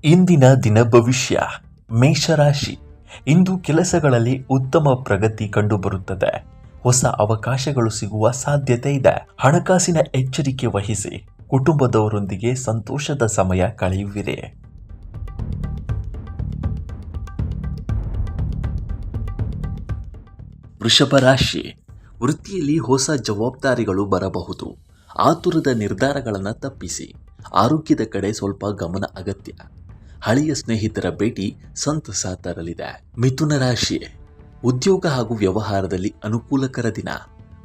ಇಂದಿನ ದಿನ ಭವಿಷ್ಯ. ಮೇಷರಾಶಿ. ಇಂದು ಕೆಲಸಗಳಲ್ಲಿ ಉತ್ತಮ ಪ್ರಗತಿ ಕಂಡುಬರುತ್ತದೆ. ಹೊಸ ಅವಕಾಶಗಳು ಸಿಗುವ ಸಾಧ್ಯತೆ ಇದೆ. ಹಣಕಾಸಿನ ಎಚ್ಚರಿಕೆ ವಹಿಸಿ. ಕುಟುಂಬದವರೊಂದಿಗೆ ಸಂತೋಷದ ಸಮಯ ಕಳೆಯುವಿರಿ. ವೃಷಭ ರಾಶಿ. ವೃತ್ತಿಯಲ್ಲಿ ಹೊಸ ಜವಾಬ್ದಾರಿಗಳು ಬರಬಹುದು. ಆತುರದ ನಿರ್ಧಾರಗಳನ್ನು ತಪ್ಪಿಸಿ. ಆರೋಗ್ಯದ ಕಡೆ ಸ್ವಲ್ಪ ಗಮನ ಅಗತ್ಯ. ಹಳೆಯ ಸ್ನೇಹಿತರ ಭೇಟಿ ಸಂತಸ ತರಲಿದೆ. ಮಿಥುನ ರಾಶಿ. ಉದ್ಯೋಗ ಹಾಗೂ ವ್ಯವಹಾರದಲ್ಲಿ ಅನುಕೂಲಕರ ದಿನ.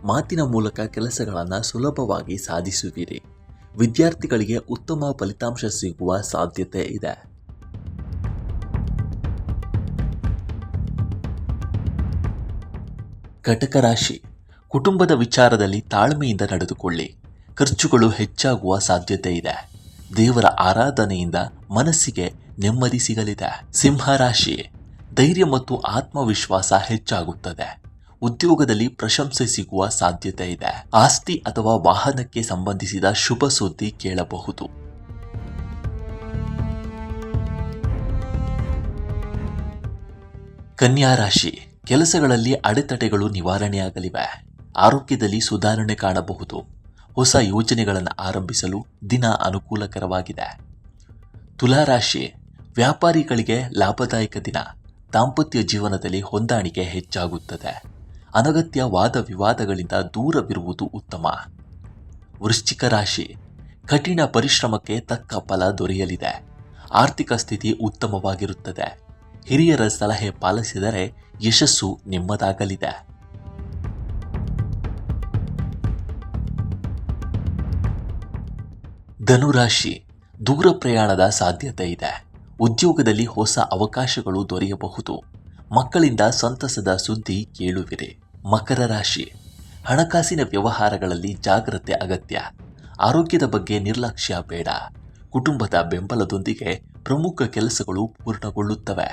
ಮಾತಿನ ಮೂಲಕ ಕೆಲಸಗಳನ್ನು ಸುಲಭವಾಗಿ ಸಾಧಿಸುವಿರಿ. ವಿದ್ಯಾರ್ಥಿಗಳಿಗೆ ಉತ್ತಮ ಫಲಿತಾಂಶ ಸಿಗುವ ಸಾಧ್ಯತೆ ಇದೆ. ಕಟಕ ರಾಶಿ. ಕುಟುಂಬದ ವಿಚಾರದಲ್ಲಿ ತಾಳ್ಮೆಯಿಂದ ನಡೆದುಕೊಳ್ಳಿ. ಖರ್ಚುಗಳು ಹೆಚ್ಚಾಗುವ ಸಾಧ್ಯತೆ ಇದೆ. ದೇವರ ಆರಾಧನೆಯಿಂದ ಮನಸ್ಸಿಗೆ ನೆಮ್ಮದಿ ಸಿಗಲಿದೆ. ಸಿಂಹರಾಶಿ. ಧೈರ್ಯ ಮತ್ತು ಆತ್ಮವಿಶ್ವಾಸ ಹೆಚ್ಚಾಗುತ್ತದೆ. ಉದ್ಯೋಗದಲ್ಲಿ ಪ್ರಶಂಸೆ ಸಿಗುವ ಸಾಧ್ಯತೆ ಇದೆ. ಆಸ್ತಿ ಅಥವಾ ವಾಹನಕ್ಕೆ ಸಂಬಂಧಿಸಿದ ಶುಭ ಸುದ್ದಿ ಕೇಳಬಹುದು. ಕನ್ಯಾ ರಾಶಿ. ಕೆಲಸಗಳಲ್ಲಿ ಅಡೆತಡೆಗಳು ನಿವಾರಣೆಯಾಗಲಿವೆ. ಆರೋಗ್ಯದಲ್ಲಿ ಸುಧಾರಣೆ ಕಾಣಬಹುದು. ಹೊಸ ಯೋಜನೆಗಳನ್ನು ಆರಂಭಿಸಲು ದಿನ ಅನುಕೂಲಕರವಾಗಿದೆ. ತುಲಾರಾಶಿ. ವ್ಯಾಪಾರಿಗಳಿಗೆ ಲಾಭದಾಯಕ ದಿನ. ದಾಂಪತ್ಯ ಜೀವನದಲ್ಲಿ ಹೊಂದಾಣಿಕೆ ಹೆಚ್ಚಾಗುತ್ತದೆ. ಅನಗತ್ಯ ವಾದ ವಿವಾದಗಳಿಂದ ದೂರವಿರುವುದು ಉತ್ತಮ. ವೃಶ್ಚಿಕ ರಾಶಿ. ಕಠಿಣ ಪರಿಶ್ರಮಕ್ಕೆ ತಕ್ಕ ಫಲ ದೊರೆಯಲಿದೆ. ಆರ್ಥಿಕ ಸ್ಥಿತಿ ಉತ್ತಮವಾಗಿರುತ್ತದೆ. ಹಿರಿಯರ ಸಲಹೆ ಪಾಲಿಸಿದರೆ ಯಶಸ್ಸು ನಿಮ್ಮದಾಗಲಿದೆ. ಧನುರಾಶಿ. ದೂರ ಪ್ರಯಾಣದ ಸಾಧ್ಯತೆ ಇದೆ. ಉದ್ಯೋಗದಲ್ಲಿ ಹೊಸ ಅವಕಾಶಗಳು ದೊರೆಯಬಹುದು. ಮಕ್ಕಳಿಂದ ಸಂತಸದ ಸುದ್ದಿ ಕೇಳುವಿರಿ. ಮಕರ ರಾಶಿ. ಹಣಕಾಸಿನ ವ್ಯವಹಾರಗಳಲ್ಲಿ ಜಾಗ್ರತೆ ಅಗತ್ಯ. ಆರೋಗ್ಯದ ಬಗ್ಗೆ ನಿರ್ಲಕ್ಷ್ಯ ಬೇಡ. ಕುಟುಂಬದ ಬೆಂಬಲದೊಂದಿಗೆ ಪ್ರಮುಖ ಕೆಲಸಗಳು ಪೂರ್ಣಗೊಳ್ಳುತ್ತವೆ.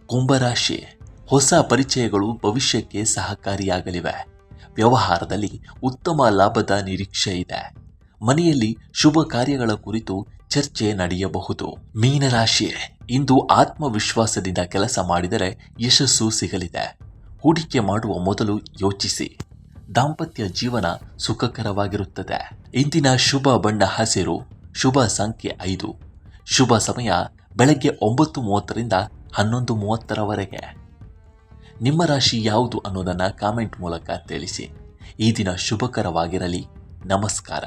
ಕುಂಭರಾಶಿ. ಹೊಸ ಪರಿಚಯಗಳು ಭವಿಷ್ಯಕ್ಕೆ ಸಹಕಾರಿಯಾಗಲಿವೆ. ವ್ಯವಹಾರದಲ್ಲಿ ಉತ್ತಮ ಲಾಭದ ನಿರೀಕ್ಷೆ ಇದೆ. ಮನೆಯಲ್ಲಿ ಶುಭ ಕಾರ್ಯಗಳ ಕುರಿತು ಚರ್ಚೆ ನಡೆಯಬಹುದು. ಮೀನರಾಶಿ. ಇಂದು ಆತ್ಮವಿಶ್ವಾಸದಿಂದ ಕೆಲಸ ಮಾಡಿದರೆ ಯಶಸ್ಸು ಸಿಗಲಿದೆ. ಹೂಡಿಕೆ ಮಾಡುವ ಮೊದಲು ಯೋಚಿಸಿ. ದಾಂಪತ್ಯ ಜೀವನ ಸುಖಕರವಾಗಿರುತ್ತದೆ. ಇಂದಿನ ಶುಭ ಬಣ್ಣ ಹಸಿರು. ಶುಭ ಸಂಖ್ಯೆ 5. ಶುಭ ಸಮಯ ಬೆಳಗ್ಗೆ 9:30ರಿಂದ 11:30ರವರೆಗೆ. ನಿಮ್ಮ ರಾಶಿ ಯಾವುದು ಅನ್ನೋದನ್ನು ಕಾಮೆಂಟ್ ಮೂಲಕ ತಿಳಿಸಿ. ಈ ದಿನ ಶುಭಕರವಾಗಿರಲಿ. ನಮಸ್ಕಾರ.